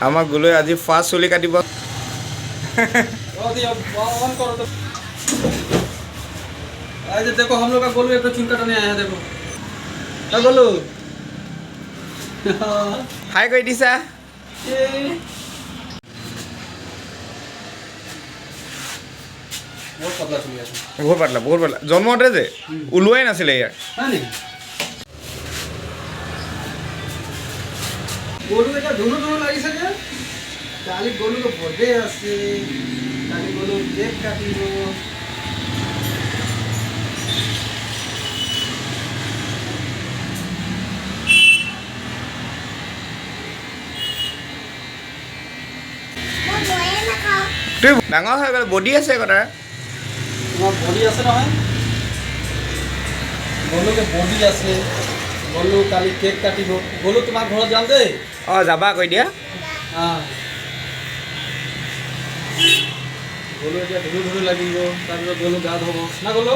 আমাৰ গলৈ আজি ফাৰ্ষ্ট চুলি কাটিব। देखो हम लोग का गोलू एक तो चुन कटने आया है देखो गोलू হাই কৰি দিছা बहुत पतला चुन गया বহুত পাতলা জন্মতে যে ওলোৱাই নাছিলে ইয়াৰ है नहीं गोलू এটা दोनों লাগি থাকে কালি गोलू को बर्थडे আছে কালি गोलू केक काटिब তুই ডাঙৰ হৈ গ'ল বডি আছে আকৌ তাৰ তোমার বডি আছে নহয় गोलू के बॉडी আছে गोलू কালি কেক কাটিব गोलू তোমার ঘৰত যাম দেই অঁ যাবা কৈ দিয়া गोलू এতিয়া ধুলু লাগিব তাৰপিছত गोलू গা ধুব না गोलू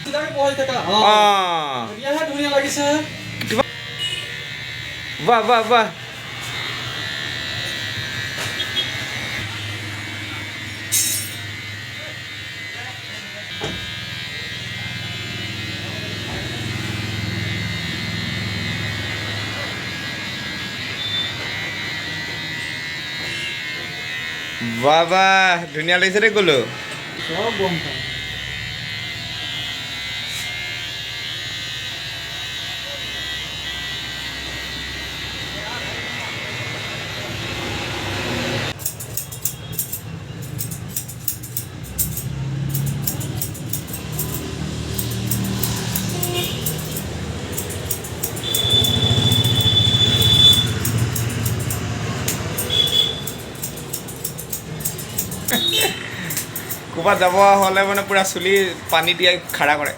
সিধাকে বহি থাকা অঁ এতিয়াহে ধুনীয়া লাগিছে বাহ বাহ বাহ বাবা ধুনীয়া লাগিছে দেই গ'লো সব গম পাই ক'ৰবাত যাব হ'লে মানে পূৰা চুলি পানী তিয়াই খাৰা কৰে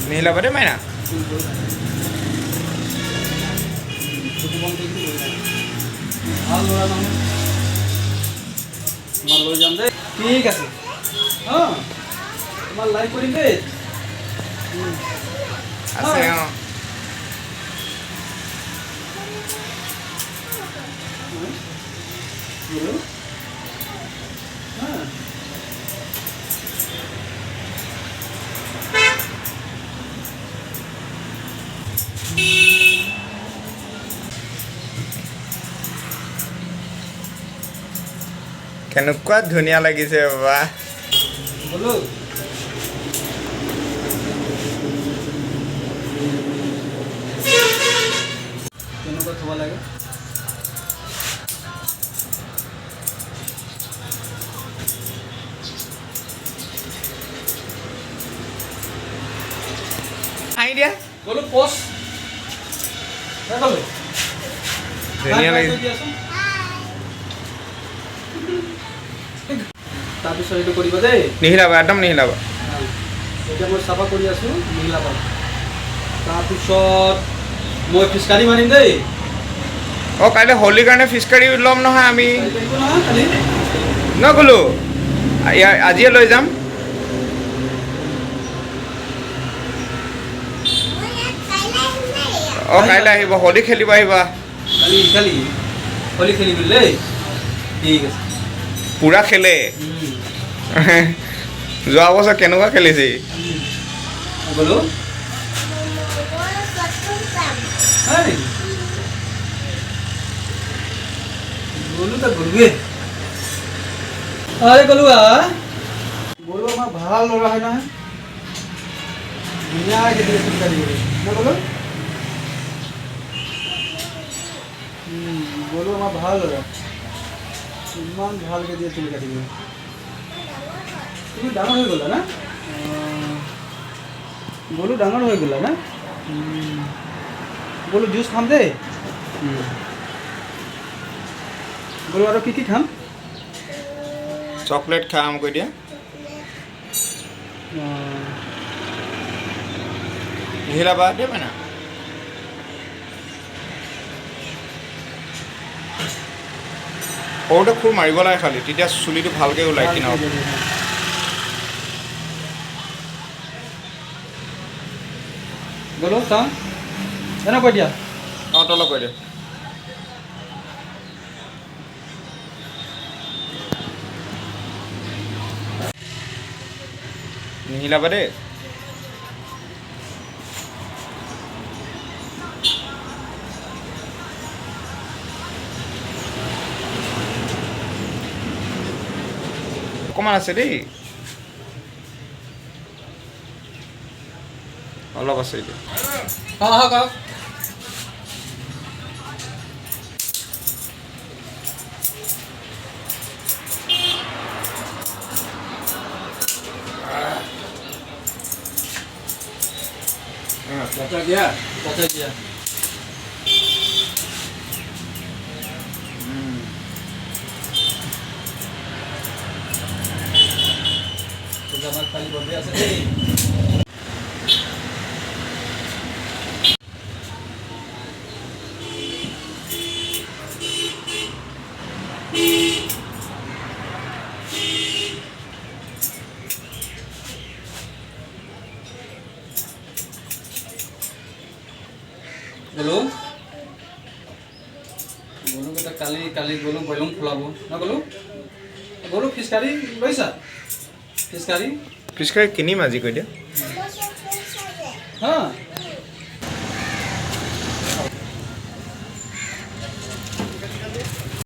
মিহিলাবা দেই মাইনা ভাল ল'ৰা মানুহ তোমাৰ লৈ যাম দেই ঠিক আছে অঁ তোমাৰ লাইক কৰিম দেই আছে অঁ गोलू কেনেকুৱা ধুনীয়া লাগিছে বাবা गोलू কেনেকুৱা থ'ব লাগে হাঁহি দিয়া गोलू পোষ্ট গোলু ধুনীয়া লাগিছে তাৰপিছত এইটো কৰিবা দেই নিহিলাবা একদম নিহিলাবা এতিয়া মই চাফা কৰি আছোঁ নিহিলাবা তাৰপিছত মই ফিচকাৰী মাৰিম দেই অঁ কাইলৈ হোলীৰ কাৰণে ফিছ কাৰী ল'ম নহয় আমি নহয় খালি ন গ'লো ইয়াৰ আজিয়ে লৈ যাম অঁ কাইলৈ আহিব হোলী খেলিব আহিবা খালি খালি হোলী খেলিবি দেই ঠিক আছে পূৰা খেলে যোৱা বছৰ কেনেকুৱা খেলিছে গোলু गोलू तो गोलुए अरे गोलुआ गोलू আমার ভাল লড়া হয় না দুনিয়া के लिए चिंता नहीं ना गोलू गोलू আমার ভাল লড়া ইমান ভালকে দিয়ে চুল কাটিব তুমি ডাঙৰ হৈ গলা না गोलू ডাঙৰ হৈ গলা না गोलू জুস খাম দে गोलू আৰু কি খাম চকলেট খাম কৈ দিয়া নিহিলাবা দেই মানে সৰুতে খুৰ মাৰিব লাগে খালি তেতিয়া চুলিটো ভালকৈ ওলাই কিনাও গ'লো চাওঁ এনেকৈ কৈ দিয়া অঁ তলক কৈ দিয়ক নিহিলাবা দেই অকণমান আছে দেই অলপ আছে এতিয়া আহক আহক পচা দিয়া পচাই দিয়া আমাৰ কালি বৰ্ডে আছে দেই গ'লো কেইটা কালি গ'লো বৈলং ফুলাব ন গ'লো ফিছ কাৰী লৈছা ফিছ কাৰী ফিছ কাৰী কিনিম আজি কৈ দিয়া হা